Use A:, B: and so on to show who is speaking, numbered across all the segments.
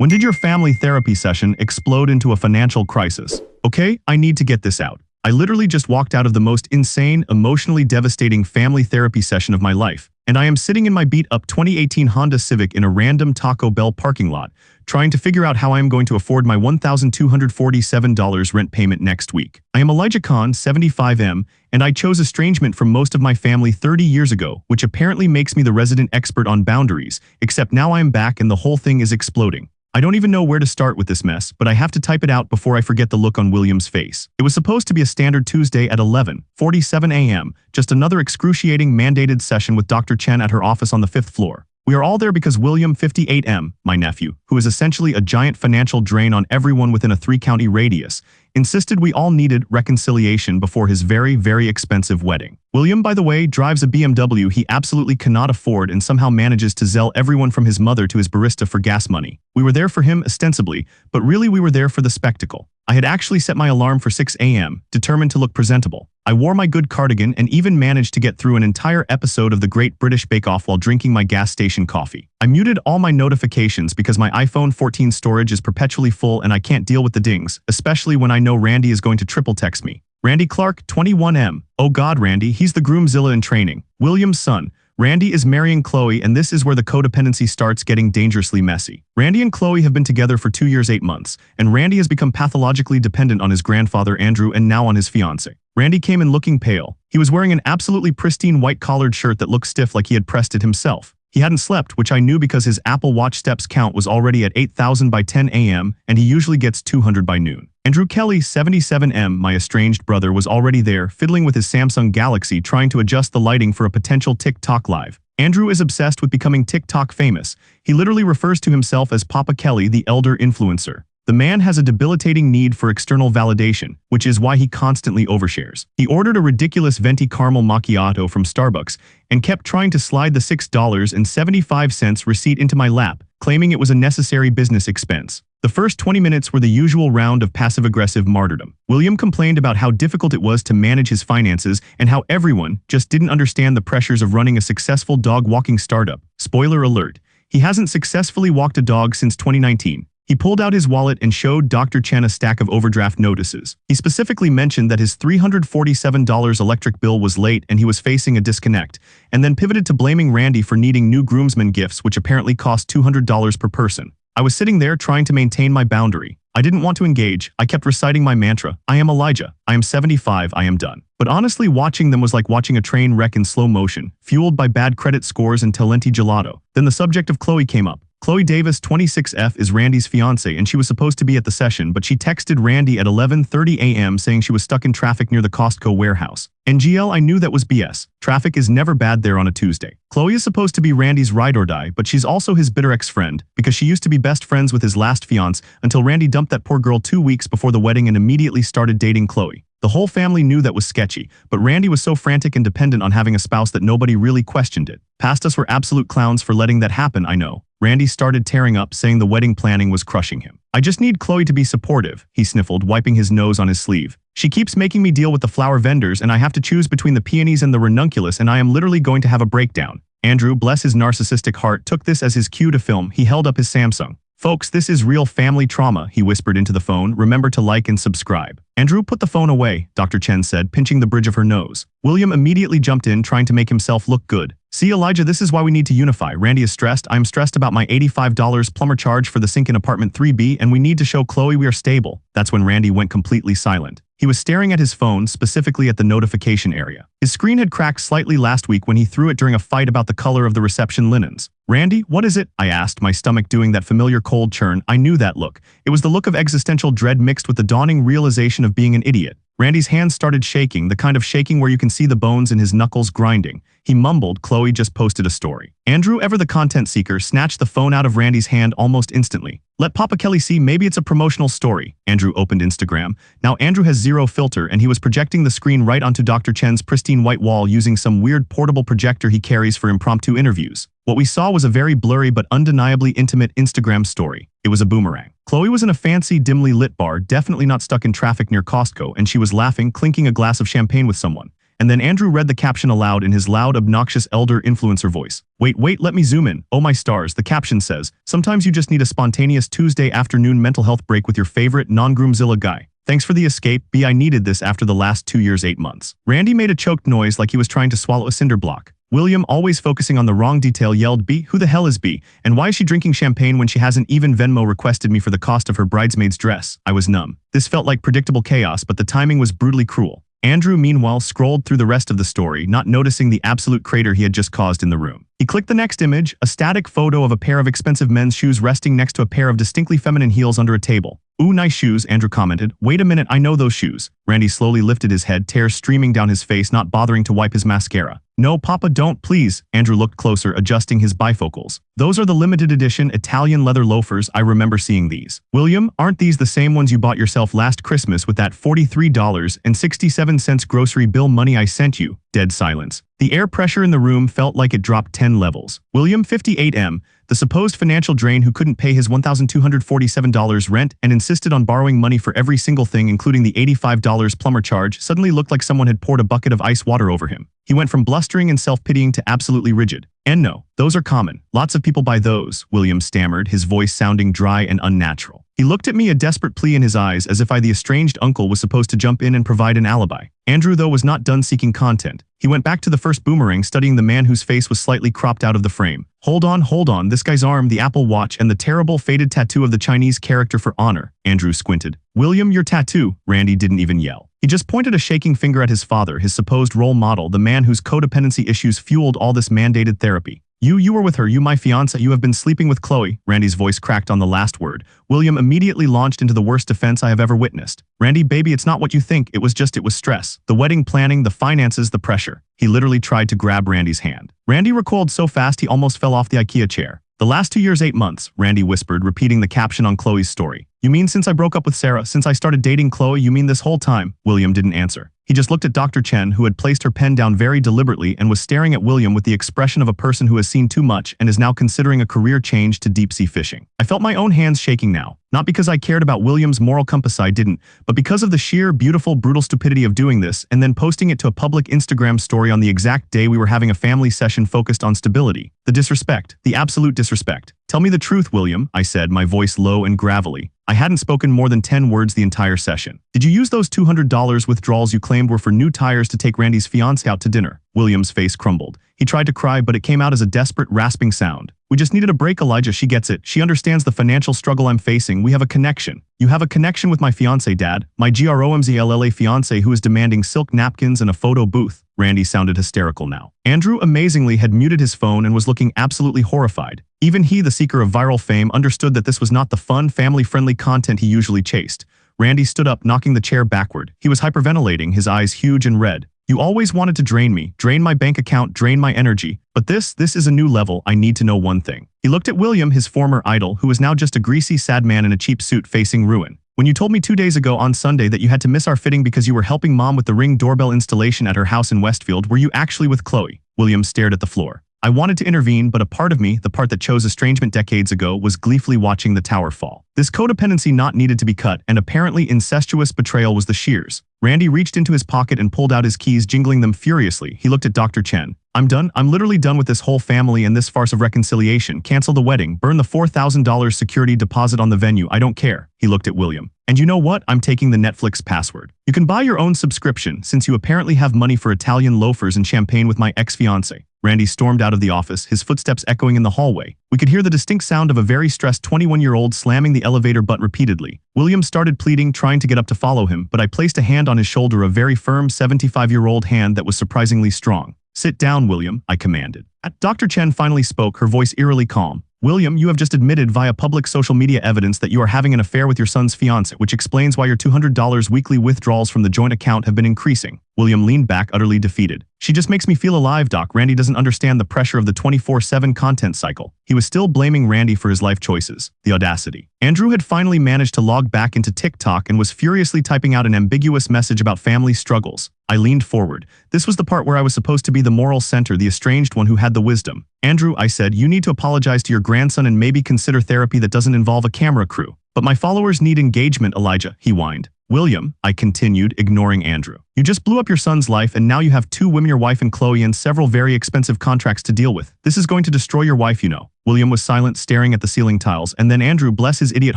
A: When did your family therapy session explode into a financial crisis? Okay, I need to get this out. I literally just walked out of the most insane, emotionally devastating family therapy session of my life, and I am sitting in my beat-up 2018 Honda Civic in a random Taco Bell parking lot, trying to figure out how I am going to afford my $1,247 rent payment next week. I am Elijah Khan, 75M, and I chose estrangement from most of my family 30 years ago, which apparently makes me the resident expert on boundaries, except now I am back and the whole thing is exploding. I don't even know where to start with this mess, but I have to type it out before I forget the look on William's face. It was supposed to be a standard Tuesday at 11:47 a.m., just another excruciating mandated session with Dr. Chen at her office on the 5th floor. We are all there because William 58M, my nephew, who is essentially a giant financial drain on everyone within a 3-county radius, insisted we all needed reconciliation before his very, very expensive wedding. William, by the way, drives a BMW he absolutely cannot afford and somehow manages to zell everyone from his mother to his barista for gas money. We were there for him ostensibly, but really we were there for the spectacle. I had actually set my alarm for 6 a.m., determined to look presentable. I wore my good cardigan and even managed to get through an entire episode of the Great British Bake Off while drinking my gas station coffee. I muted all my notifications because my iPhone 14 storage is perpetually full and I can't deal with the dings, especially when I know Randy is going to triple text me. Randy Clark, 21M. Oh God, Randy, he's the groomzilla in training. William's son. Randy is marrying Chloe, and this is where the codependency starts getting dangerously messy. Randy and Chloe have been together for 2 years 8 months, and Randy has become pathologically dependent on his grandfather Andrew and now on his fiancée. Randy came in looking pale. He was wearing an absolutely pristine white collared shirt that looked stiff like he had pressed it himself. He hadn't slept, which I knew because his Apple Watch steps count was already at 8,000 by 10 a.m., and he usually gets 200 by noon. Andrew Kelly, 77M, my estranged brother, was already there, fiddling with his Samsung Galaxy trying to adjust the lighting for a potential TikTok live. Andrew is obsessed with becoming TikTok famous. He literally refers to himself as Papa Kelly, the elder influencer. The man has a debilitating need for external validation, which is why he constantly overshares. He ordered a ridiculous venti caramel macchiato from Starbucks and kept trying to slide the $6.75 receipt into my lap, claiming it was a necessary business expense. The first 20 minutes were the usual round of passive-aggressive martyrdom. William complained about how difficult it was to manage his finances and how everyone just didn't understand the pressures of running a successful dog-walking startup. Spoiler alert, he hasn't successfully walked a dog since 2019. He pulled out his wallet and showed Dr. Chen a stack of overdraft notices. He specifically mentioned that his $347 electric bill was late and he was facing a disconnect, and then pivoted to blaming Randy for needing new groomsmen gifts, which apparently cost $200 per person. I was sitting there trying to maintain my boundary. I didn't want to engage. I kept reciting my mantra. I am Elijah. I am 75. I am done. But honestly, watching them was like watching a train wreck in slow motion, fueled by bad credit scores and Talenti gelato. Then the subject of Chloe came up. Chloe Davis, 26F, is Randy's fiancée, and she was supposed to be at the session, but she texted Randy at 11:30 a.m. saying she was stuck in traffic near the Costco warehouse. NGL, I knew that was BS. Traffic is never bad there on a Tuesday. Chloe is supposed to be Randy's ride or die, but she's also his bitter ex-friend, because she used to be best friends with his last fiancé until Randy dumped that poor girl 2 weeks before the wedding and immediately started dating Chloe. The whole family knew that was sketchy, but Randy was so frantic and dependent on having a spouse that nobody really questioned it. Past us were absolute clowns for letting that happen, I know. Randy started tearing up, saying the wedding planning was crushing him. I just need Chloe to be supportive, he sniffled, wiping his nose on his sleeve. She keeps making me deal with the flower vendors and I have to choose between the peonies and the ranunculus and I am literally going to have a breakdown. Andrew, bless his narcissistic heart, took this as his cue to film. He held up his Samsung. Folks, this is real family trauma, he whispered into the phone. Remember to like and subscribe. Andrew, put the phone away, Dr. Chen said, pinching the bridge of her nose. William immediately jumped in, trying to make himself look good. See, Elijah, this is why we need to unify. Randy is stressed. I'm stressed about my $85 plumber charge for the sink in apartment 3B, and we need to show Chloe we are stable. That's when Randy went completely silent. He was staring at his phone, specifically at the notification area. His screen had cracked slightly last week when he threw it during a fight about the color of the reception linens. Randy, what is it? I asked, my stomach doing that familiar cold churn. I knew that look. It was the look of existential dread mixed with the dawning realization of being an idiot. Randy's hands started shaking, the kind of shaking where you can see the bones in his knuckles grinding. He mumbled, Chloe just posted a story. Andrew, ever the content seeker, snatched the phone out of Randy's hand almost instantly. Let Papa Kelly see, maybe it's a promotional story. Andrew opened Instagram. Now Andrew has zero filter and he was projecting the screen right onto Dr. Chen's pristine white wall using some weird portable projector he carries for impromptu interviews. What we saw was a very blurry but undeniably intimate Instagram story. It was a boomerang. Chloe was in a fancy, dimly lit bar, definitely not stuck in traffic near Costco, and she was laughing, clinking a glass of champagne with someone. And then Andrew read the caption aloud in his loud, obnoxious elder influencer voice. Wait, let me zoom in. Oh my stars, the caption says, sometimes you just need a spontaneous Tuesday afternoon mental health break with your favorite non-groomzilla guy. Thanks for the escape, B. I needed this after the last 2 years, 8 months. Randy made a choked noise like he was trying to swallow a cinder block. William, always focusing on the wrong detail, yelled, B, who the hell is B? And why is she drinking champagne when she hasn't even Venmo requested me for the cost of her bridesmaid's dress? I was numb. This felt like predictable chaos, but the timing was brutally cruel. Andrew, meanwhile, scrolled through the rest of the story, not noticing the absolute crater he had just caused in the room. He clicked the next image, a static photo of a pair of expensive men's shoes resting next to a pair of distinctly feminine heels under a table. Ooh, nice shoes, Andrew commented. Wait a minute, I know those shoes. Randy slowly lifted his head, tears streaming down his face, not bothering to wipe his mascara. No, Papa, don't, please. Andrew looked closer, adjusting his bifocals. Those are the limited edition Italian leather loafers. I remember seeing these. William, aren't these the same ones you bought yourself last Christmas with that $43.67 grocery bill money I sent you? Dead silence. The air pressure in the room felt like it dropped 10 levels. William, 58M, the supposed financial drain who couldn't pay his $1,247 rent and insisted on borrowing money for every single thing, including the $85 plumber charge, suddenly looked like someone had poured a bucket of ice water over him. He went from blustering and self-pitying to absolutely rigid. And no, those are common. Lots of people buy those, William stammered, his voice sounding dry and unnatural. He looked at me, a desperate plea in his eyes, as if I, the estranged uncle, was supposed to jump in and provide an alibi. Andrew, though, was not done seeking content. He went back to the first boomerang, studying the man whose face was slightly cropped out of the frame. Hold on, this guy's arm, the Apple Watch, and the terrible faded tattoo of the Chinese character for honor. Andrew squinted. William, your tattoo. Randy didn't even yell. He just pointed a shaking finger at his father, his supposed role model, the man whose codependency issues fueled all this mandated therapy. You were with her, you my fiancé, you have been sleeping with Chloe. Randy's voice cracked on the last word. William immediately launched into the worst defense I have ever witnessed. Randy, baby, it's not what you think, it was stress. The wedding planning, the finances, the pressure. He literally tried to grab Randy's hand. Randy recoiled so fast he almost fell off the IKEA chair. The last 2 years, 8 months, Randy whispered, repeating the caption on Chloe's story. You mean since I broke up with Sarah, since I started dating Chloe, you mean this whole time? William didn't answer. He just looked at Dr. Chen, who had placed her pen down very deliberately and was staring at William with the expression of a person who has seen too much and is now considering a career change to deep-sea fishing. I felt my own hands shaking now. Not because I cared about William's moral compass, I didn't, but because of the sheer, beautiful, brutal stupidity of doing this and then posting it to a public Instagram story on the exact day we were having a family session focused on stability. The disrespect, the absolute disrespect. Tell me the truth, William, I said, my voice low and gravelly. I hadn't spoken more than 10 words the entire session. Did you use those $200 withdrawals you claimed were for new tires to take Randy's fiancé out to dinner? William's face crumbled. He tried to cry, but it came out as a desperate, rasping sound. We just needed a break, Elijah. She gets it. She understands the financial struggle I'm facing. We have a connection. You have a connection with my fiancé, Dad. My GROMZLLA fiancé who is demanding silk napkins and a photo booth. Randy sounded hysterical now. Andrew, amazingly, had muted his phone and was looking absolutely horrified. Even he, the seeker of viral fame, understood that this was not the fun, family-friendly content he usually chased. Randy stood up, knocking the chair backward. He was hyperventilating, his eyes huge and red. You always wanted to drain me, drain my bank account, drain my energy. But this is a new level. I need to know one thing. He looked at William, his former idol, who was now just a greasy, sad man in a cheap suit facing ruin. When you told me 2 days ago on Sunday that you had to miss our fitting because you were helping Mom with the Ring doorbell installation at her house in Westfield, were you actually with Chloe? William stared at the floor. I wanted to intervene, but a part of me, the part that chose estrangement decades ago, was gleefully watching the tower fall. This codependency knot needed to be cut, and apparently incestuous betrayal was the shears. Randy reached into his pocket and pulled out his keys, jingling them furiously. He looked at Dr. Chen. I'm done. I'm literally done with this whole family and this farce of reconciliation. Cancel the wedding. Burn the $4,000 security deposit on the venue. I don't care. He looked at William. And you know what? I'm taking the Netflix password. You can buy your own subscription, since you apparently have money for Italian loafers and champagne with my ex-fiancé. Randy stormed out of the office, his footsteps echoing in the hallway. We could hear the distinct sound of a very stressed 21-year-old slamming the elevator butt repeatedly. William started pleading, trying to get up to follow him, but I placed a hand on his shoulder, a very firm 75-year-old hand that was surprisingly strong. Sit down, William, I commanded. Dr. Chen finally spoke, her voice eerily calm. William, you have just admitted via public social media evidence that you are having an affair with your son's fiancé, which explains why your $200 weekly withdrawals from the joint account have been increasing. William leaned back, utterly defeated. She just makes me feel alive, Doc. Randy doesn't understand the pressure of the 24/7 content cycle. He was still blaming Randy for his life choices. The audacity. Andrew had finally managed to log back into TikTok and was furiously typing out an ambiguous message about family struggles. I leaned forward. This was the part where I was supposed to be the moral center, the estranged one who had the wisdom. Andrew, I said, you need to apologize to your grandson and maybe consider therapy that doesn't involve a camera crew. But my followers need engagement, Elijah, he whined. William, I continued, ignoring Andrew. You just blew up your son's life and now you have two women, your wife and Chloe, and several very expensive contracts to deal with. This is going to destroy your wife, you know. William was silent, staring at the ceiling tiles, and then Andrew, bless his idiot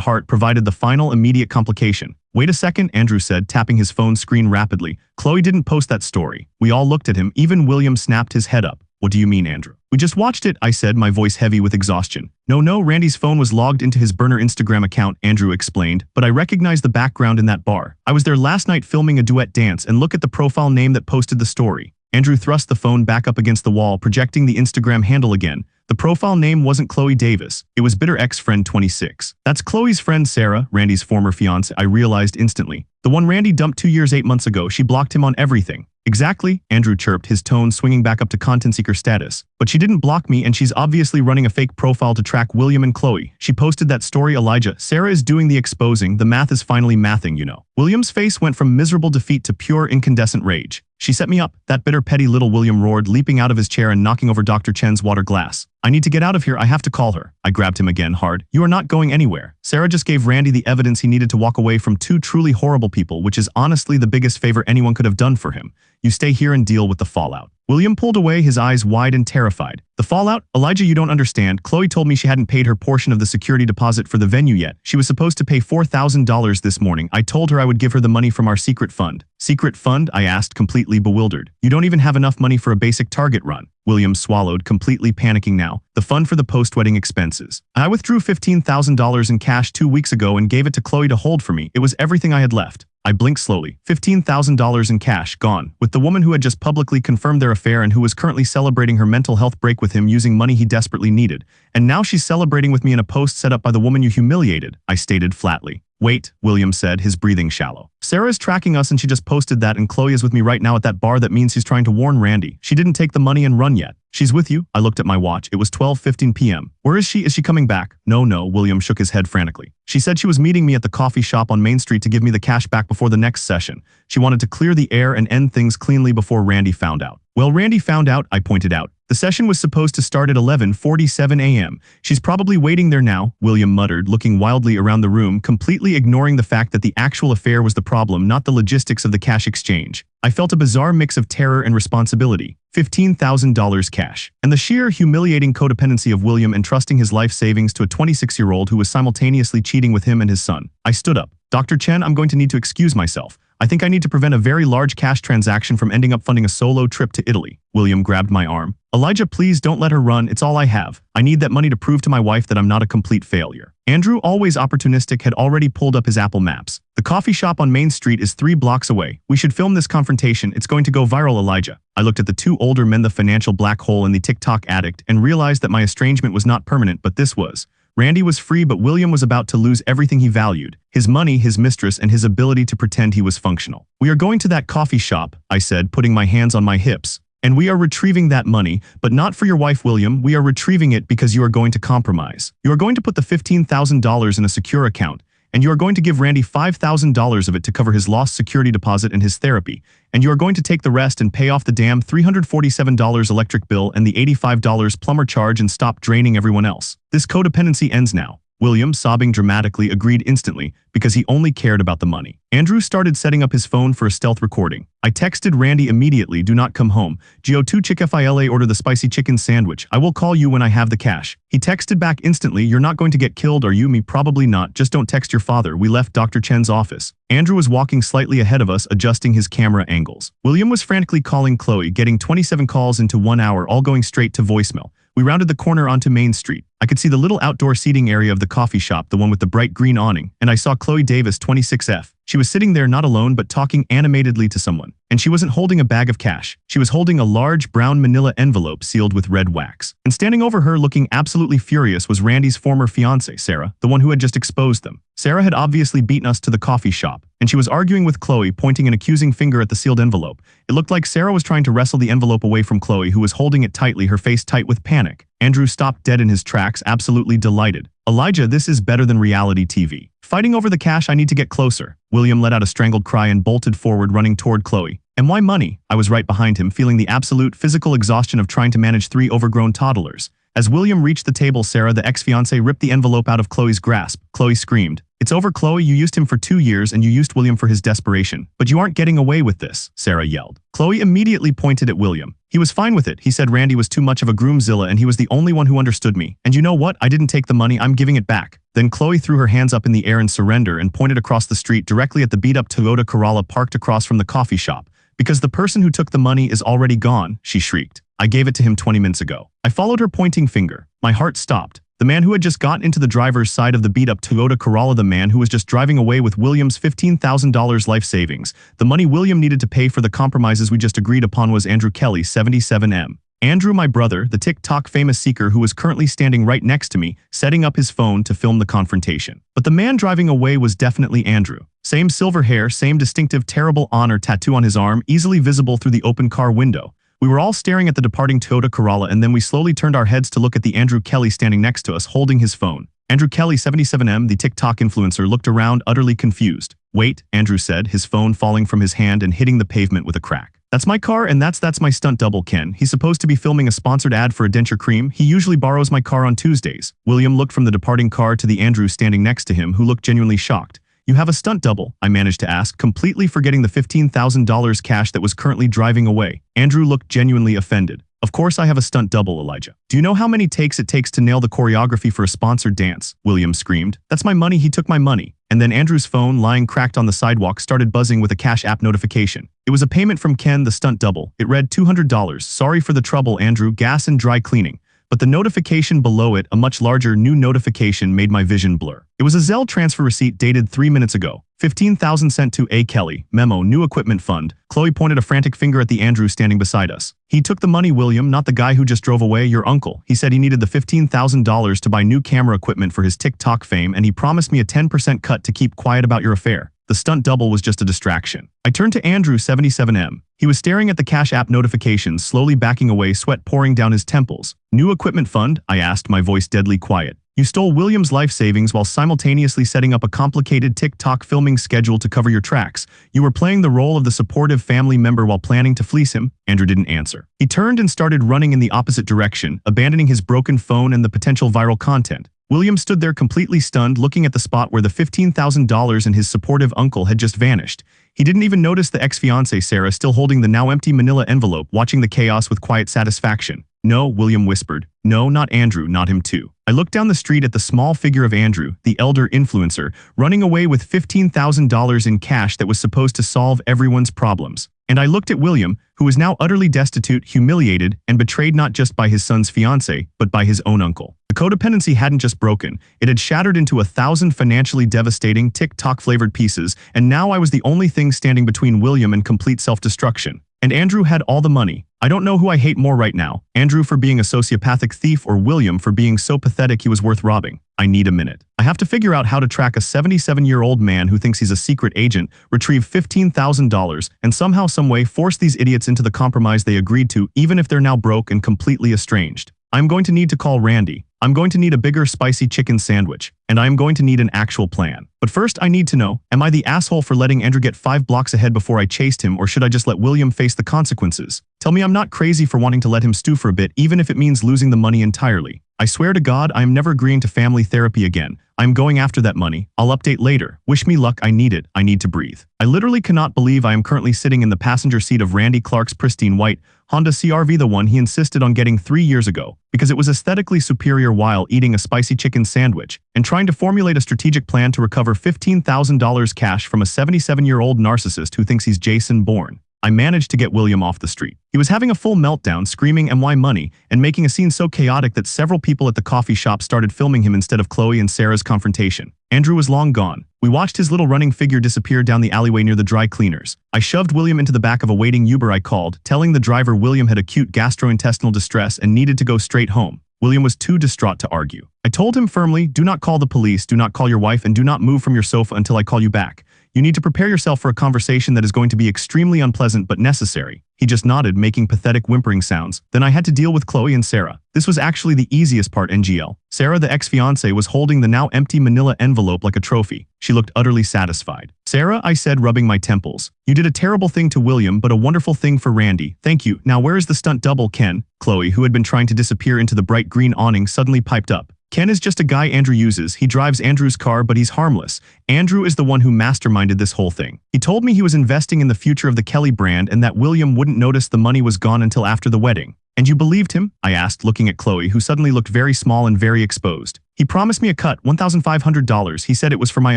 A: heart, provided the final immediate complication. Wait a second, Andrew said, tapping his phone screen rapidly. Chloe didn't post that story. We all looked at him, even William snapped his head up. What do you mean, Andrew? We just watched it, I said, my voice heavy with exhaustion. No, Randy's phone was logged into his burner Instagram account, Andrew explained, but I recognized the background in that bar. I was there last night filming a duet dance, and look at the profile name that posted the story. Andrew thrust the phone back up against the wall, projecting the Instagram handle again. The profile name wasn't Chloe Davis. It was Bitter Ex-Friend 26. That's Chloe's friend Sarah, Randy's former fiancée, I realized instantly. The one Randy dumped 2 years 8 months ago. She blocked him on everything. Exactly, Andrew chirped, his tone swinging back up to content seeker status. But she didn't block me, and she's obviously running a fake profile to track William and Chloe. She posted that story, Elijah. Sarah is doing the exposing. The math is finally mathing, you know. William's face went from miserable defeat to pure incandescent rage. She set me up, that bitter petty little, William roared, leaping out of his chair and knocking over Dr. Chen's water glass. I need to get out of here, I have to call her. I grabbed him again hard. You are not going anywhere. Sarah just gave Randy the evidence he needed to walk away from two truly horrible people, which is honestly the biggest favor anyone could have done for him. You stay here and deal with the fallout. William pulled away, his eyes wide and terrified. The fallout? Elijah, you don't understand. Chloe told me she hadn't paid her portion of the security deposit for the venue yet. She was supposed to pay $4,000 this morning. I told her I would give her the money from our secret fund. Secret fund? I asked, completely bewildered. You don't even have enough money for a basic Target run. William swallowed, completely panicking now. The fund for the post-wedding expenses. I withdrew $15,000 in cash 2 weeks ago and gave it to Chloe to hold for me. It was everything I had left. I blinked slowly. $15,000 in cash, gone, with the woman who had just publicly confirmed their affair and who was currently celebrating her mental health break with him using money he desperately needed. And now she's celebrating with me in a post set up by the woman you humiliated, I stated flatly. Wait, William said, his breathing shallow. Sarah is tracking us and she just posted that, and Chloe is with me right now at that bar. That means she's trying to warn Randy. She didn't take the money and run yet. She's with you? I looked at my watch. It was 12:15 p.m. Where is she? Is she coming back? No, William shook his head frantically. She said she was meeting me at the coffee shop on Main Street to give me the cash back before the next session. She wanted to clear the air and end things cleanly before Randy found out. Well, Randy found out, I pointed out. The session was supposed to start at 11:47 a.m. She's probably waiting there now, William muttered, looking wildly around the room, completely ignoring the fact that the actual affair was the problem, not the logistics of the cash exchange. I felt a bizarre mix of terror and responsibility. $15,000 cash. And the sheer humiliating codependency of William entrusting his life savings to a 26-year-old who was simultaneously cheating with him and his son. I stood up. Dr. Chen, I'm going to need to excuse myself. I think I need to prevent a very large cash transaction from ending up funding a solo trip to Italy. William grabbed my arm. Elijah, please don't let her run. It's all I have. I need that money to prove to my wife that I'm not a complete failure. Andrew, always opportunistic, had already pulled up his Apple Maps. The coffee shop on Main Street is 3 blocks away. We should film this confrontation. It's going to go viral, Elijah. I looked at the two older men, the financial black hole and the TikTok addict, and realized that my estrangement was not permanent, but this was. Randy was free, but William was about to lose everything he valued. His money, his mistress, and his ability to pretend he was functional. We are going to that coffee shop, I said, putting my hands on my hips. And we are retrieving that money, but not for your wife, William. We are retrieving it because you are going to compromise. You are going to put the $15,000 in a secure account, and you are going to give Randy $5,000 of it to cover his lost security deposit and his therapy, and you are going to take the rest and pay off the damn $347 electric bill and the $85 plumber charge and stop draining everyone else. This codependency ends now. William, sobbing dramatically, agreed instantly because he only cared about the money. Andrew started setting up his phone for a stealth recording. I texted Randy immediately, do not come home. Go2 Chick-fil-A, order the spicy chicken sandwich. I will call you when I have the cash. He texted back instantly, you're not going to get killed, are you? Me, probably not. Just don't text your father. We left Dr. Chen's office. Andrew was walking slightly ahead of us, adjusting his camera angles. William was frantically calling Chloe, getting 27 calls into 1 hour, all going straight to voicemail. We rounded the corner onto Main Street. I could see the little outdoor seating area of the coffee shop, the one with the bright green awning, and I saw Chloe Davis, 26F. She was sitting there not alone but talking animatedly to someone. And she wasn't holding a bag of cash. She was holding a large brown manila envelope sealed with red wax. And standing over her looking absolutely furious was Randy's former fiancée, Sarah, the one who had just exposed them. Sarah had obviously beaten us to the coffee shop, and she was arguing with Chloe, pointing an accusing finger at the sealed envelope. It looked like Sarah was trying to wrestle the envelope away from Chloe, who was holding it tightly, her face tight with panic. Andrew stopped dead in his tracks, absolutely delighted. Elijah, this is better than reality TV. Fighting over the cash, I need to get closer. William let out a strangled cry and bolted forward, running toward Chloe. And why money? I was right behind him, feeling the absolute physical exhaustion of trying to manage 3 overgrown toddlers. As William reached the table, Sarah, the ex-fiancée, ripped the envelope out of Chloe's grasp. Chloe screamed. It's over, Chloe. You used him for 2 years and you used William for his desperation. But you aren't getting away with this, Sarah yelled. Chloe immediately pointed at William. He was fine with it. He said Randy was too much of a groomzilla and he was the only one who understood me. And you know what? I didn't take the money. I'm giving it back. Then Chloe threw her hands up in the air in surrender and pointed across the street directly at the beat-up Toyota Corolla parked across from the coffee shop. Because the person who took the money is already gone, she shrieked. I gave it to him 20 minutes ago. I followed her pointing finger. My heart stopped. The man who had just gotten into the driver's side of the beat-up Toyota Corolla, the man who was just driving away with William's $15,000 life savings. The money William needed to pay for the compromises we just agreed upon was Andrew Kelly, 77M. Andrew, my brother, the TikTok famous seeker who was currently standing right next to me, setting up his phone to film the confrontation. But the man driving away was definitely Andrew. Same silver hair, same distinctive terrible honor tattoo on his arm, easily visible through the open car window. We were all staring at the departing Toyota Corolla and then we slowly turned our heads to look at the Andrew Kelly standing next to us holding his phone. Andrew Kelly, 77M, the TikTok influencer, looked around utterly confused. Wait, Andrew said, his phone falling from his hand and hitting the pavement with a crack. That's my car and that's my stunt double, Ken. He's supposed to be filming a sponsored ad for a denture cream. He usually borrows my car on Tuesdays. William looked from the departing car to the Andrew standing next to him who looked genuinely shocked. You have a stunt double? I managed to ask, completely forgetting the $15,000 cash that was currently driving away. Andrew looked genuinely offended. Of course I have a stunt double, Elijah. Do you know how many takes it takes to nail the choreography for a sponsored dance? William screamed. That's my money, he took my money. And then Andrew's phone, lying cracked on the sidewalk, started buzzing with a Cash App notification. It was a payment from Ken, the stunt double. It read $200. Sorry for the trouble, Andrew, gas and dry cleaning. But the notification below it, a much larger new notification, made my vision blur. It was a Zelle transfer receipt dated 3 minutes ago. 15,000 sent to A. Kelly. Memo, new equipment fund. Chloe pointed a frantic finger at the Andrew standing beside us. He took the money, William, not the guy who just drove away, your uncle. He said he needed the $15,000 to buy new camera equipment for his TikTok fame and he promised me a 10% cut to keep quiet about your affair. The stunt double was just a distraction. I turned to Andrew, 77M. He was staring at the Cash App notifications, slowly backing away, sweat pouring down his temples. New equipment fund? I asked, my voice deadly quiet. You stole William's life savings while simultaneously setting up a complicated TikTok filming schedule to cover your tracks. You were playing the role of the supportive family member while planning to fleece him. Andrew didn't answer. He turned and started running in the opposite direction, abandoning his broken phone and the potential viral content. William stood there completely stunned, looking at the spot where the $15,000 and his supportive uncle had just vanished. He didn't even notice the ex-fiancée Sarah still holding the now empty manila envelope, watching the chaos with quiet satisfaction. No, William whispered. No, not Andrew, not him too. I looked down the street at the small figure of Andrew, the elder influencer, running away with $15,000 in cash that was supposed to solve everyone's problems. And I looked at William, who was now utterly destitute, humiliated, and betrayed not just by his son's fiancée, but by his own uncle. The codependency hadn't just broken, it had shattered into 1,000 financially devastating, TikTok-flavored pieces, and now I was the only thing standing between William and complete self-destruction. And Andrew had all the money. I don't know who I hate more right now, Andrew for being a sociopathic thief or William for being so pathetic he was worth robbing. I need a minute. I have to figure out how to track a 77-year-old man who thinks he's a secret agent, retrieve $15,000, and somehow, someway force these idiots into the compromise they agreed to, even if they're now broke and completely estranged. I'm going to need to call Randy. I'm going to need a bigger spicy chicken sandwich, and I'm going to need an actual plan. But first I need to know, am I the asshole for letting Andrew get 5 blocks ahead before I chased him, or should I just let William face the consequences? Tell me I'm not crazy for wanting to let him stew for a bit, even if it means losing the money entirely. I swear to God I am never agreeing to family therapy again. I'm going after that money. I'll update later. Wish me luck, I need it. I need to breathe. I literally cannot believe I am currently sitting in the passenger seat of Randy Clark's pristine white Honda CR-V, the one he insisted on getting 3 years ago, because it was aesthetically superior while eating a spicy chicken sandwich, and trying to formulate a strategic plan to recover $15,000 cash from a 77-year-old narcissist who thinks he's Jason Bourne. I managed to get William off the street. He was having a full meltdown, screaming "MY money," and making a scene so chaotic that several people at the coffee shop started filming him instead of Chloe and Sarah's confrontation. Andrew was long gone. We watched his little running figure disappear down the alleyway near the dry cleaners. I shoved William into the back of a waiting Uber I called, telling the driver William had acute gastrointestinal distress and needed to go straight home. William was too distraught to argue. I told him firmly, do not call the police, do not call your wife, and do not move from your sofa until I call you back. You need to prepare yourself for a conversation that is going to be extremely unpleasant but necessary. He just nodded, making pathetic whimpering sounds. Then I had to deal with Chloe and Sarah. This was actually the easiest part, NGL. Sarah, the ex-fiancée, was holding the now empty manila envelope like a trophy. She looked utterly satisfied. Sarah, I said, rubbing my temples. You did a terrible thing to William, but a wonderful thing for Randy. Thank you. Now where is the stunt double, Ken? Chloe, who had been trying to disappear into the bright green awning, suddenly piped up. Ken is just a guy Andrew uses. He drives Andrew's car, but he's harmless. Andrew is the one who masterminded this whole thing. He told me he was investing in the future of the Kelly brand and that William wouldn't notice the money was gone until after the wedding. And you believed him? I asked, looking at Chloe, who suddenly looked very small and very exposed. He promised me a cut, $1,500. He said it was for my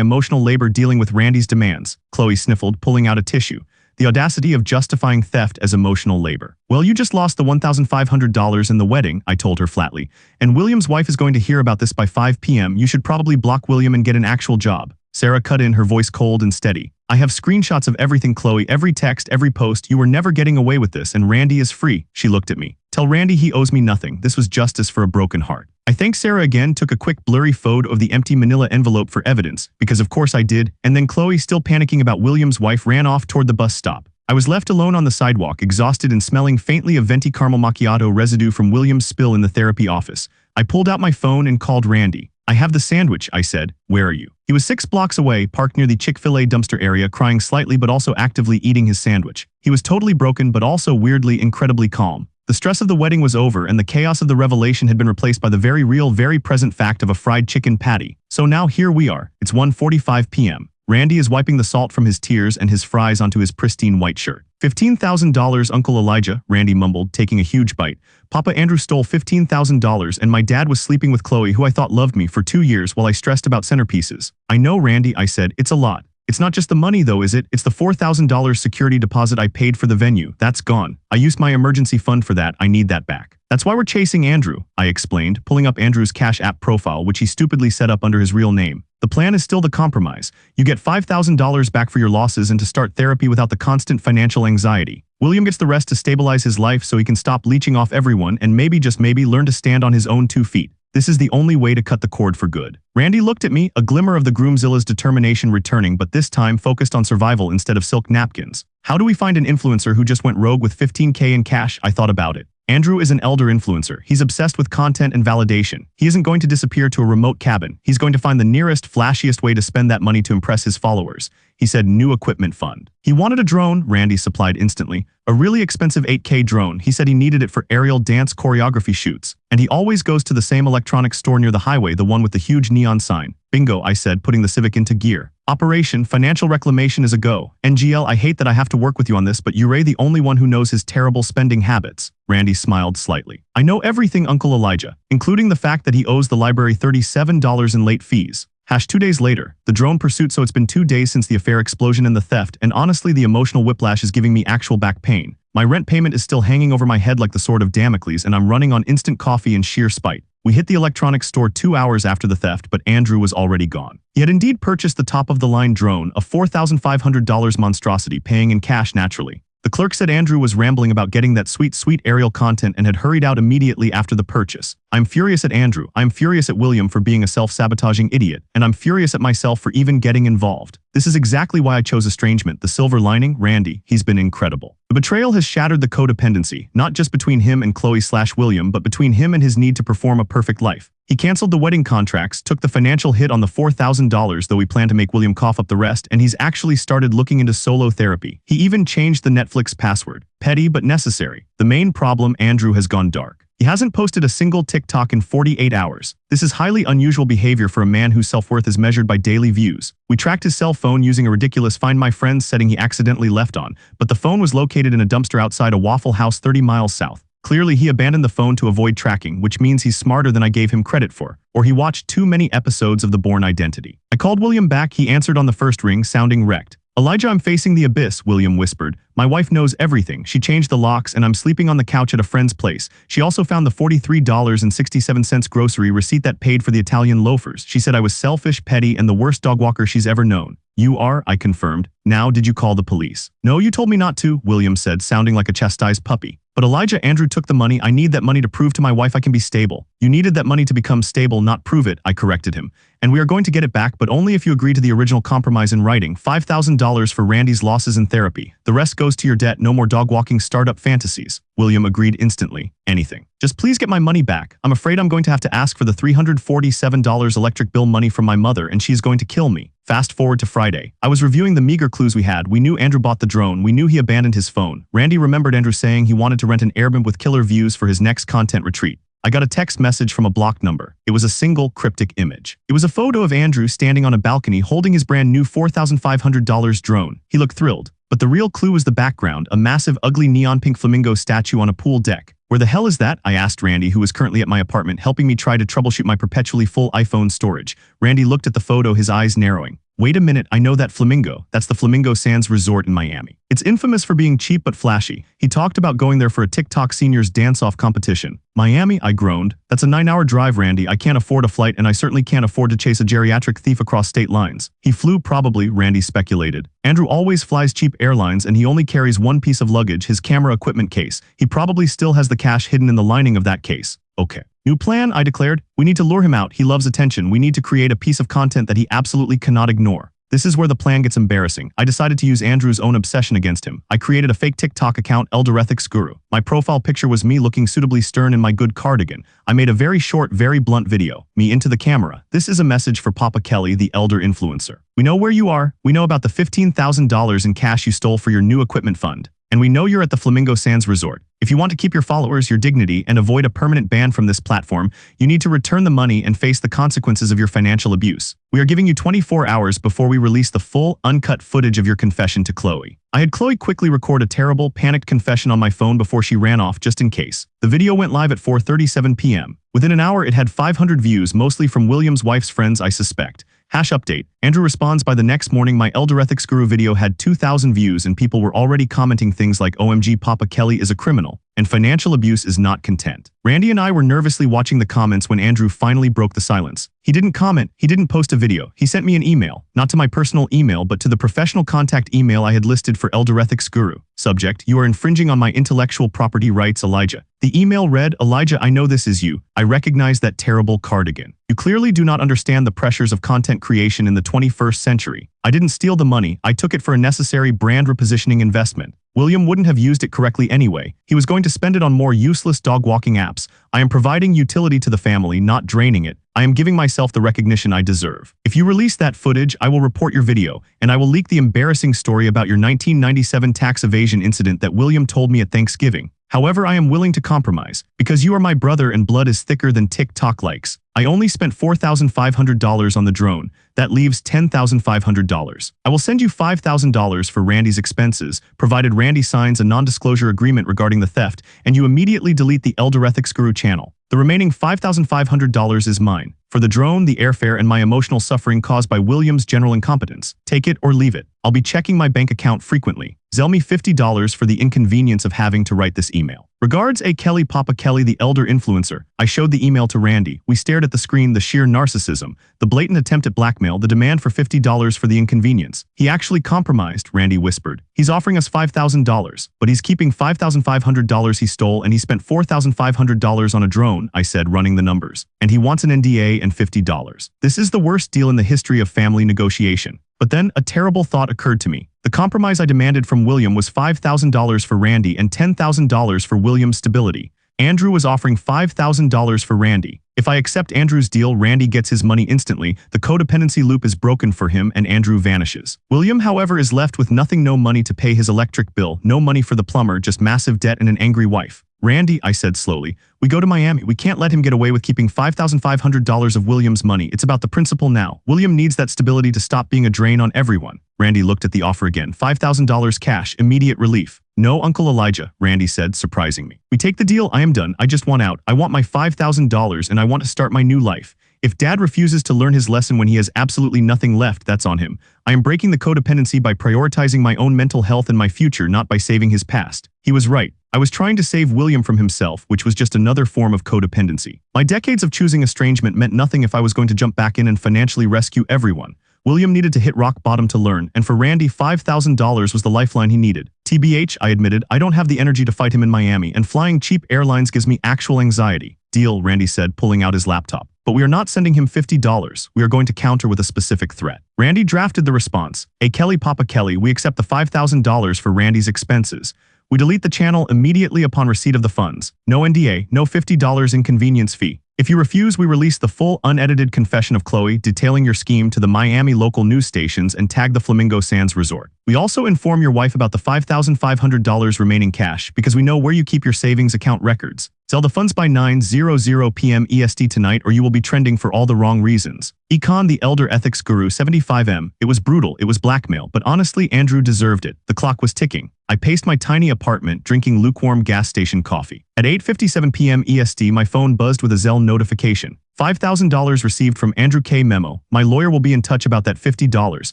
A: emotional labor dealing with Randy's demands. Chloe sniffled, pulling out a tissue. The audacity of justifying theft as emotional labor. Well, you just lost the $1,500 in the wedding, I told her flatly. And William's wife is going to hear about this by 5 p.m. You should probably block William and get an actual job. Sarah cut in, her voice cold and steady. I have screenshots of everything, Chloe, every text, every post. You were never getting away with this, and Randy is free. She looked at me. Tell Randy he owes me nothing. This was justice for a broken heart. I thanked Sarah again, took a quick blurry photo of the empty manila envelope for evidence, because of course I did, and then Chloe, still panicking about William's wife, ran off toward the bus stop. I was left alone on the sidewalk, exhausted and smelling faintly of venti caramel macchiato residue from William's spill in the therapy office. I pulled out my phone and called Randy. I have the sandwich, I said. Where are you? He was 6 blocks away, parked near the Chick-fil-A dumpster area, crying slightly but also actively eating his sandwich. He was totally broken but also weirdly, incredibly calm. The stress of the wedding was over and the chaos of the revelation had been replaced by the very real, very present fact of a fried chicken patty. So now here we are. It's 1:45 p.m. Randy is wiping the salt from his tears and his fries onto his pristine white shirt. $15,000, Uncle Elijah, Randy mumbled, taking a huge bite. Papa Andrew stole $15,000 and my dad was sleeping with Chloe, who I thought loved me, for 2 years while I stressed about centerpieces. I know, Randy, I said, it's a lot. It's not just the money though, is it? It's the $4,000 security deposit I paid for the venue. That's gone. I used my emergency fund for that. I need that back. That's why we're chasing Andrew, I explained, pulling up Andrew's Cash App profile, which he stupidly set up under his real name. The plan is still the compromise. You get $5,000 back for your losses and to start therapy without the constant financial anxiety. William gets the rest to stabilize his life so he can stop leeching off everyone and maybe, just maybe, learn to stand on his own 2 feet. This is the only way to cut the cord for good. Randy looked at me, a glimmer of the Groomzilla's determination returning, but this time focused on survival instead of silk napkins. How do we find an influencer who just went rogue with $15K in cash? I thought about it. Andrew is an elder influencer. He's obsessed with content and validation. He isn't going to disappear to a remote cabin. He's going to find the nearest, flashiest way to spend that money to impress his followers. He said new equipment fund. He wanted a drone, Randy supplied instantly. A really expensive 8K drone. He said he needed it for aerial dance choreography shoots. And he always goes to the same electronics store near the highway, the one with the huge neon sign. Bingo, I said, putting the Civic into gear. Operation Financial Reclamation is a go. NGL, I hate that I have to work with you on this, but you're the only one who knows his terrible spending habits. Randy smiled slightly. I know everything, Uncle Elijah, including the fact that he owes the library $37 in late fees. 2 days later, the drone pursuit. So it's been 2 days since the affair, explosion, and the theft, and honestly the emotional whiplash is giving me actual back pain. My rent payment is still hanging over my head like the sword of Damocles, and I'm running on instant coffee in sheer spite. We hit the electronics store 2 hours after the theft, but Andrew was already gone. He had indeed purchased the top-of-the-line drone, a $4,500 monstrosity, paying in cash naturally. The clerk said Andrew was rambling about getting that sweet aerial content and had hurried out immediately after the purchase. I'm furious at Andrew, I'm furious at William for being a self-sabotaging idiot, and I'm furious at myself for even getting involved. This is exactly why I chose estrangement. The silver lining, Randy, he's been incredible. The betrayal has shattered the codependency, not just between him and Chloe/William, but between him and his need to perform a perfect life. He canceled the wedding contracts, took the financial hit on the $4,000, though we plan to make William cough up the rest, and he's actually started looking into solo therapy. He even changed the Netflix password. Petty but necessary. The main problem, Andrew has gone dark. He hasn't posted a single TikTok in 48 hours. This is highly unusual behavior for a man whose self-worth is measured by daily views. We tracked his cell phone using a ridiculous Find My Friends setting he accidentally left on, but the phone was located in a dumpster outside a Waffle House 30 miles south. Clearly, he abandoned the phone to avoid tracking, which means he's smarter than I gave him credit for, or he watched too many episodes of The Bourne Identity. I called William back. He answered on the first ring, sounding wrecked. Elijah, I'm facing the abyss, William whispered. My wife knows everything. She changed the locks and I'm sleeping on the couch at a friend's place. She also found the $43.67 grocery receipt that paid for the Italian loafers. She said I was selfish, petty, and the worst dog walker she's ever known. You are, I confirmed. Now, did you call the police? No, you told me not to, William said, sounding like a chastised puppy. But Elijah, Andrew took the money. I need that money to prove to my wife I can be stable. You needed that money to become stable, not prove it, I corrected him. And we are going to get it back, but only if you agree to the original compromise in writing. $5,000 for Randy's losses in therapy. The rest goes to your debt. No more dog-walking startup fantasies. William agreed instantly. Anything. Just please get my money back. I'm afraid I'm going to have to ask for the $347 electric bill money from my mother, and she's going to kill me. Fast forward to Friday. I was reviewing the meager clues we had. We knew Andrew bought the drone. We knew he abandoned his phone. Randy remembered Andrew saying he wanted to rent an Airbnb with killer views for his next content retreat. I got a text message from a blocked number. It was a single, cryptic image. It was a photo of Andrew standing on a balcony holding his brand new $4,500 drone. He looked thrilled. But the real clue was the background, a massive, ugly neon pink flamingo statue on a pool deck. Where the hell is that? I asked Randy, who was currently at my apartment helping me try to troubleshoot my perpetually full iPhone storage. Randy looked at the photo, his eyes narrowing. Wait a minute, I know that flamingo. That's the Flamingo Sands Resort in Miami. It's infamous for being cheap but flashy. He talked about going there for a TikTok seniors dance-off competition. Miami, I groaned. That's a 9-hour drive, Randy. I can't afford a flight and I certainly can't afford to chase a geriatric thief across state lines. He flew probably, Randy speculated. Andrew always flies cheap airlines and he only carries one piece of luggage, his camera equipment case. He probably still has the cash hidden in the lining of that case. Okay. New plan, I declared. We need to lure him out. He loves attention. We need to create a piece of content that he absolutely cannot ignore. This is where the plan gets embarrassing. I decided to use Andrew's own obsession against him. I created a fake TikTok account, Eldorethics Guru. My profile picture was me looking suitably stern in my good cardigan. I made a very short, very blunt video. Me into the camera. This is a message for Papa Kelly, the elder influencer. We know where you are. We know about the $15,000 in cash you stole for your new equipment fund. And we know you're at the Flamingo Sands Resort. If you want to keep your followers, your dignity, and avoid a permanent ban from this platform, you need to return the money and face the consequences of your financial abuse. We are giving you 24 hours before we release the full, uncut footage of your confession to Chloe. I had Chloe quickly record a terrible, panicked confession on my phone before she ran off just in case. The video went live at 4:37 p.m. Within an hour, it had 500 views, mostly from William's wife's friends, I suspect. Hash update. Andrew responds by the next morning my Eldorethics Guru video had 2,000 views and people were already commenting things like OMG Papa Kelly is a criminal and financial abuse is not content. Randy and I were nervously watching the comments when Andrew finally broke the silence. He didn't comment, he didn't post a video, he sent me an email, not to my personal email but to the professional contact email I had listed for Eldorethics Guru. Subject, you are infringing on my intellectual property rights, Elijah. The email read, Elijah, I know this is you. I recognize that terrible cardigan. You clearly do not understand the pressures of content creation in the 21st century. I didn't steal the money, I took it for a necessary brand repositioning investment. William wouldn't have used it correctly anyway. He was going to spend it on more useless dog-walking apps. I am providing utility to the family, not draining it. I am giving myself the recognition I deserve. If you release that footage, I will report your video, and I will leak the embarrassing story about your 1997 tax evasion incident that William told me at Thanksgiving. However, I am willing to compromise, because you are my brother and blood is thicker than TikTok likes. I only spent $4,500 on the drone. That leaves $10,500. I will send you $5,000 for Randy's expenses, provided Randy signs a non-disclosure agreement regarding the theft, and you immediately delete the Eldorethics Guru channel. The remaining $5,500 is mine. For the drone, the airfare, and my emotional suffering caused by William's general incompetence. Take it or leave it. I'll be checking my bank account frequently. Zell me $50 for the inconvenience of having to write this email. Regards, A. Kelly, Papa Kelly, the elder influencer. I showed the email to Randy. We stared at the screen, the sheer narcissism, the blatant attempt at blackmail, the demand for $50 for the inconvenience. He actually compromised, Randy whispered. He's offering us $5,000, but he's keeping $5,500 he stole and he spent $4,500 on a drone, I said, running the numbers. And he wants an NDA and $50. This is the worst deal in the history of family negotiation. But then, a terrible thought occurred to me. The compromise I demanded from William was $5,000 for Randy and $10,000 for William's stability. Andrew was offering $5,000 for Randy. If I accept Andrew's deal, Randy gets his money instantly, the codependency loop is broken for him, and Andrew vanishes. William, however, is left with nothing, no money to pay his electric bill, no money for the plumber, just massive debt and an angry wife. Randy, I said slowly, we go to Miami. We can't let him get away with keeping $5,500 of William's money. It's about the principle now. William needs that stability to stop being a drain on everyone. Randy looked at the offer again. $5,000 cash, immediate relief. No, Uncle Elijah, Randy said, surprising me. We take the deal. I am done. I just want out. I want my $5,000 and I want to start my new life. If Dad refuses to learn his lesson when he has absolutely nothing left, that's on him. I am breaking the codependency by prioritizing my own mental health and my future, not by saving his past. He was right. I was trying to save William from himself, which was just another form of codependency. My decades of choosing estrangement meant nothing if I was going to jump back in and financially rescue everyone. William needed to hit rock bottom to learn, and for Randy, $5,000 was the lifeline he needed. TBH, I admitted, I don't have the energy to fight him in Miami, and flying cheap airlines gives me actual anxiety. Deal, Randy said, pulling out his laptop. But we are not sending him $50. We are going to counter with a specific threat. Randy drafted the response. A. Kelly, Papa Kelly, we accept the $5,000 for Randy's expenses. We delete the channel immediately upon receipt of the funds. No NDA, no $50 inconvenience fee. If you refuse, we release the full, unedited confession of Chloe, detailing your scheme to the Miami local news stations and tag the Flamingo Sands Resort. We also inform your wife about the $5,500 remaining cash because we know where you keep your savings account records. Sell the funds by 9:00 p.m. EST tonight or you will be trending for all the wrong reasons. Econ the Elder Ethics Guru 75M. It was brutal, it was blackmail, but honestly Andrew deserved it. The clock was ticking. I paced my tiny apartment drinking lukewarm gas station coffee. At 8:57 p.m. EST my phone buzzed with a Zelle notification. $5,000 received from Andrew K. Memo. My lawyer will be in touch about that $50.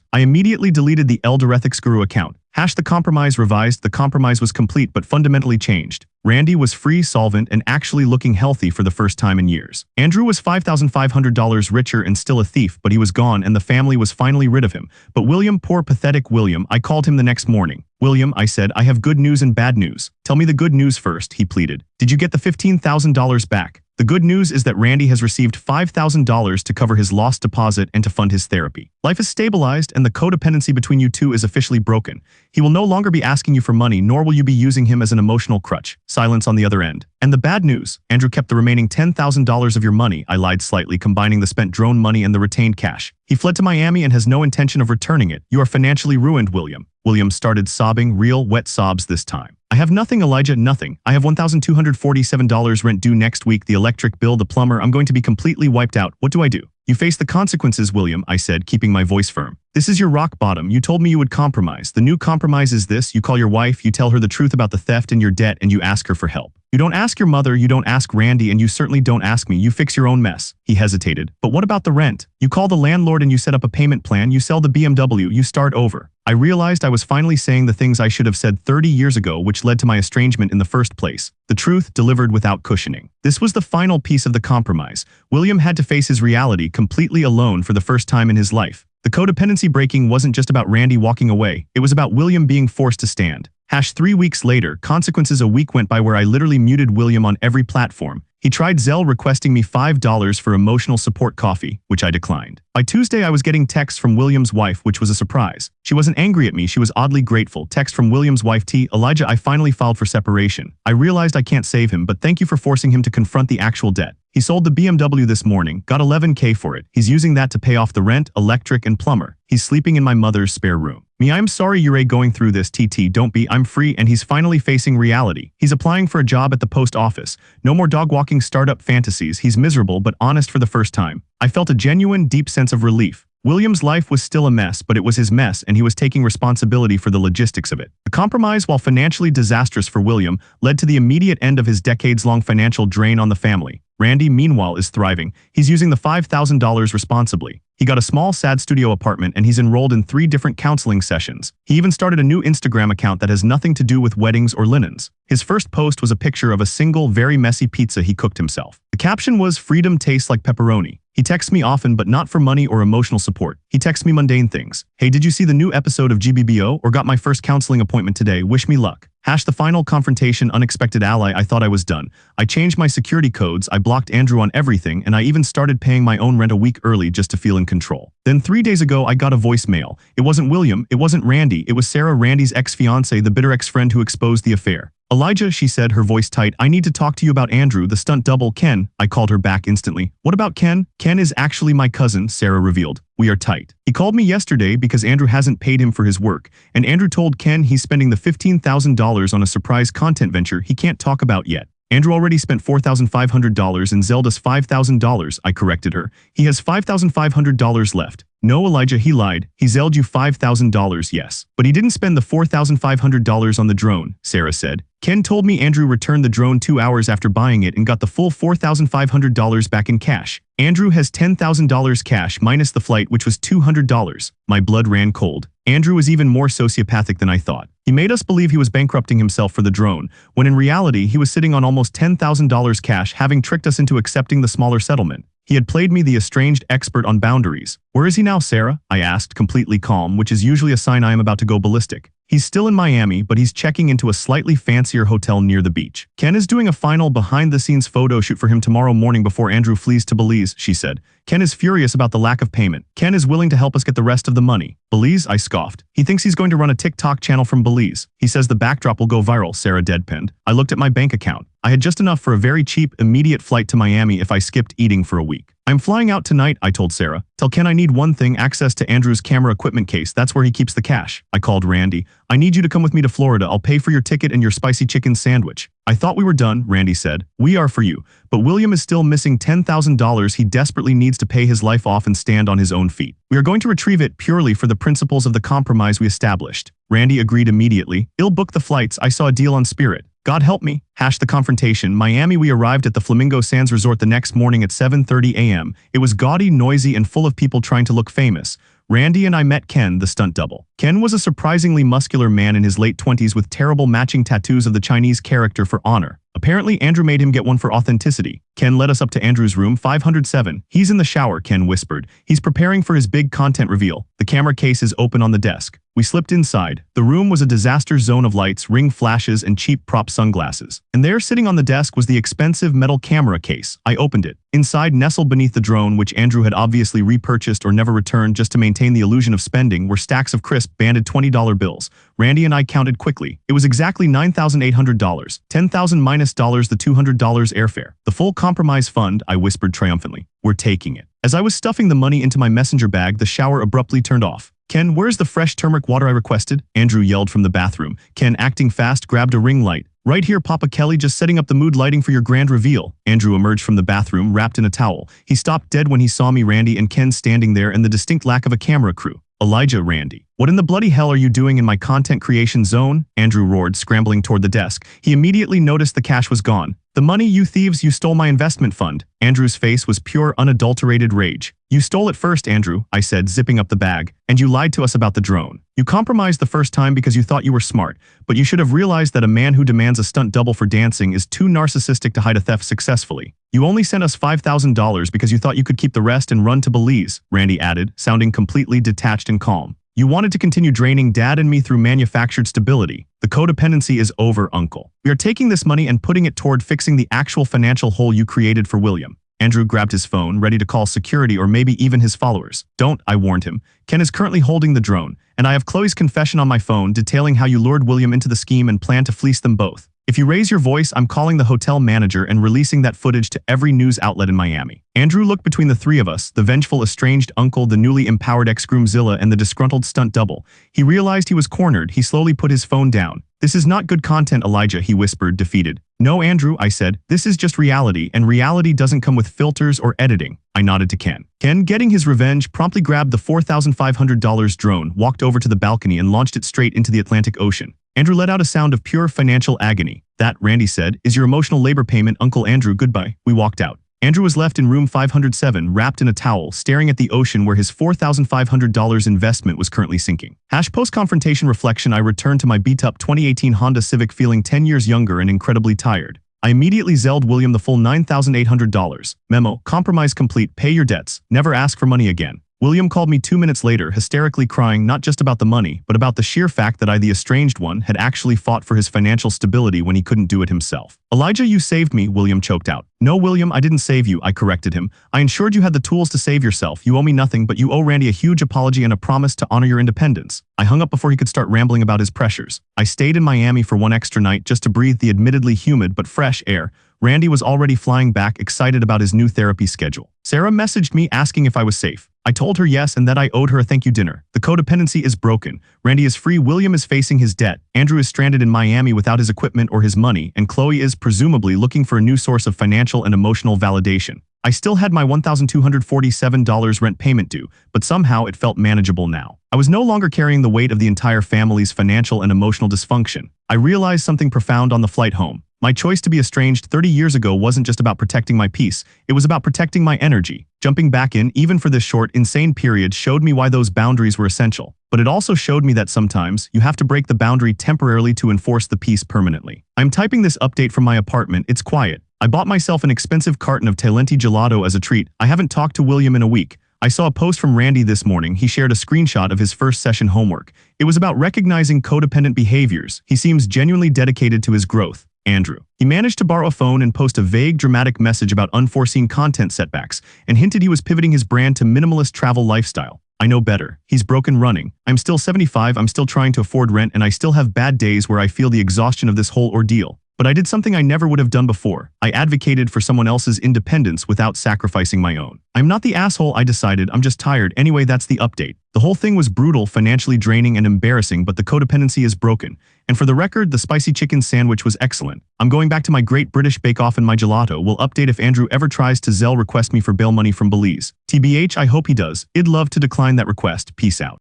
A: I immediately deleted the Elder Ethics Guru account. The compromise revised. The compromise was complete but fundamentally changed. Randy was free, solvent, and actually looking healthy for the first time in years. Andrew was $5,500 richer and still a thief, but he was gone and the family was finally rid of him. But William, poor pathetic William, I called him the next morning. William, I said, I have good news and bad news. Tell me the good news first, he pleaded. Did you get the $15,000 back? The good news is that Randy has received $5,000 to cover his lost deposit and to fund his therapy. Life is stabilized and the codependency between you two is officially broken. He will no longer be asking you for money, nor will you be using him as an emotional crutch. Silence on the other end. And the bad news, Andrew kept the remaining $10,000 of your money. I lied slightly, combining the spent drone money and the retained cash. He fled to Miami and has no intention of returning it. You are financially ruined, William. William started sobbing, real, wet sobs this time. I have nothing, Elijah, nothing. I have $1,247 rent due next week, the electric bill, the plumber. I'm going to be completely wiped out. What do I do? You face the consequences, William, I said, keeping my voice firm. This is your rock bottom. You told me you would compromise. The new compromise is this. You call your wife, you tell her the truth about the theft and your debt, and you ask her for help. You don't ask your mother, you don't ask Randy, and you certainly don't ask me. You fix your own mess. He hesitated. But what about the rent? You call the landlord and you set up a payment plan. You sell the BMW. You start over. I realized I was finally saying the things I should have said 30 years ago, which led to my estrangement in the first place. The truth delivered without cushioning. This was the final piece of the compromise. William had to face his reality completely alone for the first time in his life. The codependency breaking wasn't just about Randy walking away. It was about William being forced to stand. 3 weeks later, consequences. A week went by where I literally muted William on every platform. He tried Zelle requesting me $5 for emotional support coffee, which I declined. By Tuesday, I was getting texts from William's wife, which was a surprise. She wasn't angry at me, she was oddly grateful. Text from William's wife, T. Elijah, I finally filed for separation. I realized I can't save him, but thank you for forcing him to confront the actual debt. He sold the BMW this morning, got $11K for it. He's using that to pay off the rent, electric, and plumber. He's sleeping in my mother's spare room. Me, I'm sorry you're going through this, TT, don't be, I'm free, and he's finally facing reality. He's applying for a job at the post office. No more dog-walking startup fantasies. He's miserable but honest for the first time. I felt a genuine, deep sense of relief. William's life was still a mess, but it was his mess and he was taking responsibility for the logistics of it. The compromise, while financially disastrous for William, led to the immediate end of his decades-long financial drain on the family. Randy, meanwhile, is thriving. He's using the $5,000 responsibly. He got a small, sad studio apartment and he's enrolled in 3 different counseling sessions. He even started a new Instagram account that has nothing to do with weddings or linens. His first post was a picture of a single, very messy pizza he cooked himself. The caption was, "Freedom tastes like pepperoni." He texts me often, but not for money or emotional support. He texts me mundane things. Hey, did you see the new episode of GBBO or got my first counseling appointment today? Wish me luck. The final confrontation, unexpected ally. I thought I was done. I changed my security codes, I blocked Andrew on everything, and I even started paying my own rent a week early just to feel in control. Then 3 days ago, I got a voicemail. It wasn't William, it wasn't Randy, it was Sarah, Randy's ex-fiancée, the bitter ex-friend who exposed the affair. Elijah, she said, her voice tight, I need to talk to you about Andrew, the stunt double, Ken. I called her back instantly. What about Ken? Ken is actually my cousin, Sarah revealed. We are tight. He called me yesterday because Andrew hasn't paid him for his work, and Andrew told Ken he's spending the $15,000 on a surprise content venture he can't talk about yet. Andrew already spent $4,500 and Zelled us $5,000, I corrected her. He has $5,500 left. No, Elijah, he lied. He Zelled you $5,000, yes. But he didn't spend the $4,500 on the drone, Sarah said. Ken told me Andrew returned the drone 2 hours after buying it and got the full $4,500 back in cash. Andrew has $10,000 cash minus the flight, which was $200. My blood ran cold. Andrew was even more sociopathic than I thought. He made us believe he was bankrupting himself for the drone, when in reality he was sitting on almost $10,000 cash, having tricked us into accepting the smaller settlement. He had played me the estranged expert on boundaries. Where is he now, Sarah? I asked, completely calm, which is usually a sign I am about to go ballistic. He's still in Miami, but he's checking into a slightly fancier hotel near the beach. Ken is doing a final behind-the-scenes photo shoot for him tomorrow morning before Andrew flees to Belize, she said. Ken is furious about the lack of payment. Ken is willing to help us get the rest of the money. Belize? I scoffed. He thinks he's going to run a TikTok channel from Belize. He says the backdrop will go viral, Sarah deadpanned. I looked at my bank account. I had just enough for a very cheap, immediate flight to Miami if I skipped eating for a week. I'm flying out tonight, I told Sarah. Tell Ken I need one thing, access to Andrew's camera equipment case. That's where he keeps the cash. I called Randy. I need you to come with me to Florida. I'll pay for your ticket and your spicy chicken sandwich. I thought we were done, Randy said. We are for you. But William is still missing $10,000. He desperately needs to pay his life off and stand on his own feet. We are going to retrieve it purely for the principles of the compromise we established. Randy agreed immediately. I'll book the flights. I saw a deal on Spirit. God help me. The confrontation. Miami. We arrived at the Flamingo Sands Resort the next morning at 7:30 a.m. It was gaudy, noisy, and full of people trying to look famous. Randy and I met Ken, the stunt double. Ken was a surprisingly muscular man in his late 20s with terrible matching tattoos of the Chinese character for honor. Apparently, Andrew made him get one for authenticity. Ken led us up to Andrew's room 507. He's in the shower, Ken whispered. He's preparing for his big content reveal. The camera case is open on the desk. We slipped inside. The room was a disaster zone of lights, ring flashes, and cheap prop sunglasses. And there, sitting on the desk, was the expensive metal camera case. I opened it. Inside, nestled beneath the drone, which Andrew had obviously repurchased or never returned just to maintain the illusion of spending, were stacks of crisp, banded $20 bills. Randy and I counted quickly. It was exactly $9,800. $10,000 minus the $200 airfare. The full compromise fund, I whispered triumphantly. We're taking it. As I was stuffing the money into my messenger bag, the shower abruptly turned off. Ken, where's the fresh turmeric water I requested? Andrew yelled from the bathroom. Ken, acting fast, grabbed a ring light. Right here, Papa Kelly, just setting up the mood lighting for your grand reveal. Andrew emerged from the bathroom, wrapped in a towel. He stopped dead when he saw me, Randy, and Ken standing there, and the distinct lack of a camera crew. Elijah, Randy. What in the bloody hell are you doing in my content creation zone? Andrew roared, scrambling toward the desk. He immediately noticed the cash was gone. The money, you thieves, you stole my investment fund. Andrew's face was pure, unadulterated rage. You stole it first, Andrew, I said, zipping up the bag. And you lied to us about the drone. You compromised the first time because you thought you were smart, but you should have realized that a man who demands a stunt double for dancing is too narcissistic to hide a theft successfully. You only sent us $5,000 because you thought you could keep the rest and run to Belize, Randy added, sounding completely detached and calm. You wanted to continue draining Dad and me through manufactured stability. The codependency is over, Uncle. We are taking this money and putting it toward fixing the actual financial hole you created for William. Andrew grabbed his phone, ready to call security or maybe even his followers. Don't, I warned him. Ken is currently holding the drone, and I have Chloe's confession on my phone detailing how you lured William into the scheme and planned to fleece them both. If you raise your voice, I'm calling the hotel manager and releasing that footage to every news outlet in Miami. Andrew looked between the three of us, the vengeful estranged uncle, the newly empowered ex-groomzilla, and the disgruntled stunt double. He realized he was cornered. He slowly put his phone down. This is not good content, Elijah, he whispered, defeated. No, Andrew, I said. This is just reality, and reality doesn't come with filters or editing. I nodded to Ken. Ken, getting his revenge, promptly grabbed the $4,500 drone, walked over to the balcony, and launched it straight into the Atlantic Ocean. Andrew let out a sound of pure financial agony. That, Randy said, is your emotional labor payment, Uncle Andrew. Goodbye. We walked out. Andrew was left in room 507, wrapped in a towel, staring at the ocean where his $4,500 investment was currently sinking. Post-confrontation reflection. I returned to my beat-up 2018 Honda Civic feeling 10 years younger and incredibly tired. I immediately zelled William the full $9,800. Memo, compromise complete, pay your debts, never ask for money again. William called me 2 minutes later, hysterically crying not just about the money, but about the sheer fact that I, the estranged one, had actually fought for his financial stability when he couldn't do it himself. Elijah, you saved me, William choked out. No, William, I didn't save you, I corrected him. I ensured you had the tools to save yourself. You owe me nothing, but you owe Randy a huge apology and a promise to honor your independence. I hung up before he could start rambling about his pressures. I stayed in Miami for one extra night just to breathe the admittedly humid but fresh air. Randy was already flying back, excited about his new therapy schedule. Sarah messaged me asking if I was safe. I told her yes and that I owed her a thank you dinner. The codependency is broken. Randy is free. William is facing his debt. Andrew is stranded in Miami without his equipment or his money, and Chloe is presumably looking for a new source of financial and emotional validation. I still had my $1,247 rent payment due, but somehow it felt manageable now. I was no longer carrying the weight of the entire family's financial and emotional dysfunction. I realized something profound on the flight home. My choice to be estranged 30 years ago wasn't just about protecting my peace, it was about protecting my energy. Jumping back in, even for this short, insane period, showed me why those boundaries were essential. But it also showed me that sometimes, you have to break the boundary temporarily to enforce the peace permanently. I'm typing this update from my apartment. It's quiet. I bought myself an expensive carton of Talenti gelato as a treat. I haven't talked to William in a week. I saw a post from Randy this morning. He shared a screenshot of his first session homework. It was about recognizing codependent behaviors. He seems genuinely dedicated to his growth. Andrew. He managed to borrow a phone and post a vague, dramatic message about unforeseen content setbacks and hinted he was pivoting his brand to minimalist travel lifestyle. I know better. He's broken running. I'm still 75, I'm still trying to afford rent, and I still have bad days where I feel the exhaustion of this whole ordeal. But I did something I never would have done before. I advocated for someone else's independence without sacrificing my own. I'm not the asshole I decided, I'm just tired. Anyway, that's the update. The whole thing was brutal, financially draining and embarrassing, but the codependency is broken. And for the record, the spicy chicken sandwich was excellent. I'm going back to my Great British Bake Off and my gelato. Will update if Andrew ever tries to Zelle request me for bail money from Belize. TBH, I hope he does. I'd love to decline that request. Peace out.